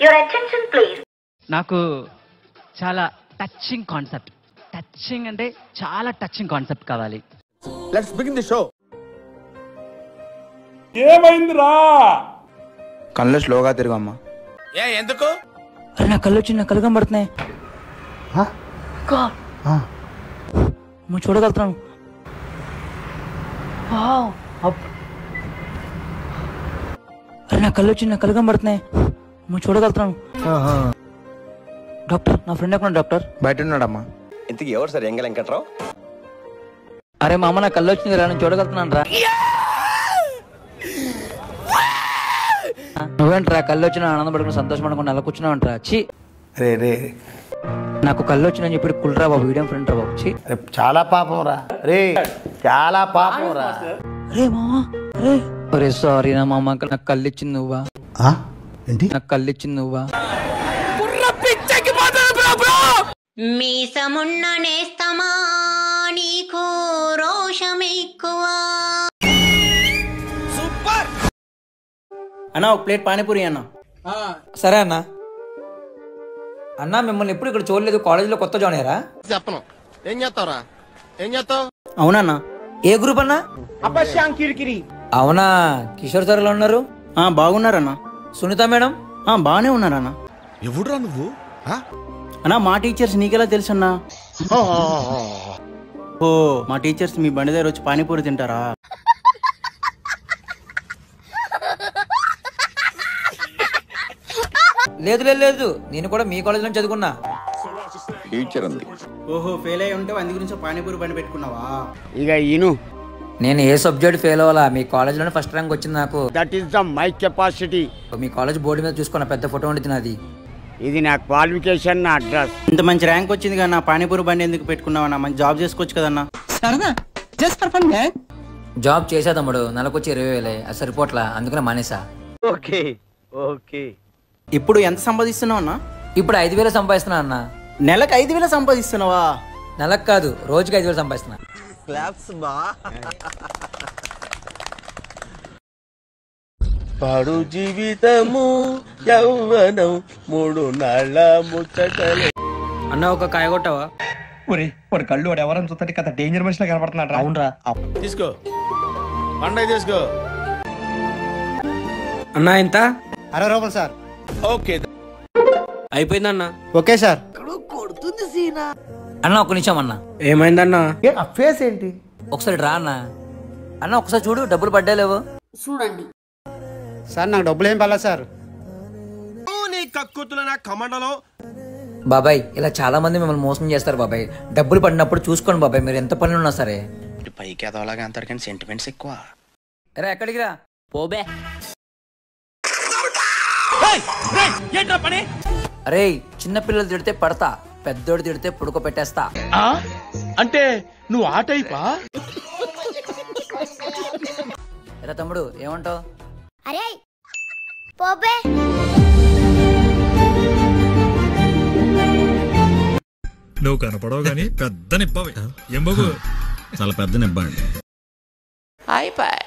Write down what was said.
Your attention please. నాకు చాలా touching concept. Touching అంటే చాలా టచింగ్ కాన్సెప్ట్ కావాలి. Let's begin the show. ఏమైందిరా? కళ్ళు స్లోగా తిరుగమ్మా. ఎందుకు? అరే నా కళ్ళు వచ్చి నా కళ్ళు కనబడుతున్నాయి. నువ్వు చూడగలుగుతున్నాను. అరే నా కళ్ళు వచ్చి నా కళ్ళు కనబడుతున్నాయి. నువ్వు చూడగలుగుతున్నాను. డాక్టర్ నా ఫ్రెండ్ ఎక్కడ డాక్టర్? బయట ఉన్నాడమ్మా. ఇంతకీ ఎవరు సార్ ఎంగల్ వెంకట్రావు? అరే మా అమ్మ నా కళ్ళు వచ్చింది రా, నేను చూడగలుగుతున్నాను రా. నువ్వేంట్రా కళ్ళు వచ్చిన ఆనందపడుకుని సంతోషపడుకుని అలా కూర్చున్నావంటరా? చి రే రే నాకు కళ్ళు వచ్చిందని చెప్పి కుల్రా బాబు, వీడియో ఫ్రెండ్ రా బాబు. చి చాలా పాపం రా రే, చాలా పాపం రా. అరే మామా, అరే అరే సారీ నా మామ, నాకు కళ్ళు ఇచ్చింది నువ్వా? ఏంటి? నాకు కళ్ళు ఇచ్చింది నువ్వా? మీసమున్న నేస్తమా నీకు రోషమెక్కువ. అన్నా ఒక ప్లేట్ పానీపూరి అన్న. సరే అన్న. అన్న మిమ్మల్ని ఎప్పుడు ఇక్కడ చూడలేదు, కాలేజీలో కొత్త జాయిన్ అయ్యారా? చెప్పను. ఏం చేస్తావురా? ఏం చేస్తావు? అవునన్నా. ఏ గ్రూప్ అన్నా? అవునా. కిషోర్ సార్ ఎలా ఉన్నారు? బాగున్నారన్నా. సునీత మేడం? బాగానే ఉన్నారన్నా. ఎవడురా నువ్వు? అన్నా మా టీచర్స్ నీకెలా తెలుసు అన్నా? ఓ మా టీచర్స్ మీ బండి దగ్గర వచ్చి పానీపూరి తింటారా? లేదు లేదు లేదు, నేను కూడా మీ కాలేజీలో చదువుకున్నా. ఫ్యూచర్ ఉంది. ఓహో ఫెయిల్ అయ్యి ఉంటే అందు గురించి పానీపూరి బండి పెట్టుకున్నావా? ఇక ఈను నేను ఏ సబ్జెక్ట్ ఫెయిల్ అవ్వాలా, మీ కాలేజీలోనే ఫస్ట్ ర్యాంక్ వచ్చింది నాకు. That is the my capacity. Me college board మీద చూసుకున్న పెద్ద ఫోటో ఉండి నాది. ఇది నా క్వాలిఫికేషన్, నా అడ్రస్. ఇంత మంచి ర్యాంక్ వచ్చింది కదా, నా పానీపూరి బండి ఎందుకు పెట్టుకున్నావన్నా? మంచి జాబ్ చేసుకోవచ్చు కదన్నా. జాబ్ చేసా తమ్ముడు, నెలకొచ్చి 20,000 అది సరిపోట్లా, అందుకనే మానేసా. Okay okay. ఇప్పుడు ఎంత సంపాదిస్తున్నావు అన్నా? ఇప్పుడు 5,000 సంపాదిస్తున్నా అన్న. నెలకు 5,000 సంపాదిస్తున్నావా? నెలకు కాదు, రోజుకి 5,000 సంపాదిస్తున్నా. పాడు జీవితము యౌవనం 3 నాళ్ళ ముచ్చటలే. అన్న ఒక కాయ కొట్టావా? కళ్ళు వాడు ఎవరైనా చూస్తే కదా డేంజర్ మనిషిలో కనపడుతున్నాడు. అవునరా. తీసుకో, పండగ తీసుకో. అన్నా ఎంత? 60 రూపాయలు సార్. ఓకే అయిపోయిందన్న. Okay sir. అన్న ఒక నిమిషం అన్న. ఏమైందన్నా? ఆ ఫేస్ ఏంటి? ఒకసారి రా అన్న. అన్న ఒకసారి చూడు, డబ్బులు పడ్డాలేవు. చూడండి సార్ నాకు డబ్బులు ఏం పర్లేదు సార్. నీ కక్కుతుల నా కమండలో. బాబాయ్ ఇలా చాలా మంది మిమ్మల్ని మోసం చేస్తారు బాబాయ్. డబ్బులు పడినప్పుడు చూసుకోండి బాబాయ్, మీరు ఎంత పనులు ఉన్నా సరే. పైకి ఎదవలాగా అంటారు కానీ సెంటిమెంట్స్ ఎక్కువ. రా ఎక్కడికి రా పోబే. అరే చిన్న పిల్లలు తిడితే పడతా, పెద్దోడు తిడితే పుడుకో పెట్టేస్తా. అంటే నువ్వు ఆ టైపా? ఎరా తమ్ముడు ఏమంటావు? అరే పోబే. నువ్వు కనపడవు గాని పెద్ద నిప్పవి. ఏం బాబు? చాలా పెద్ద నిప్ప అండి. అయిపోయి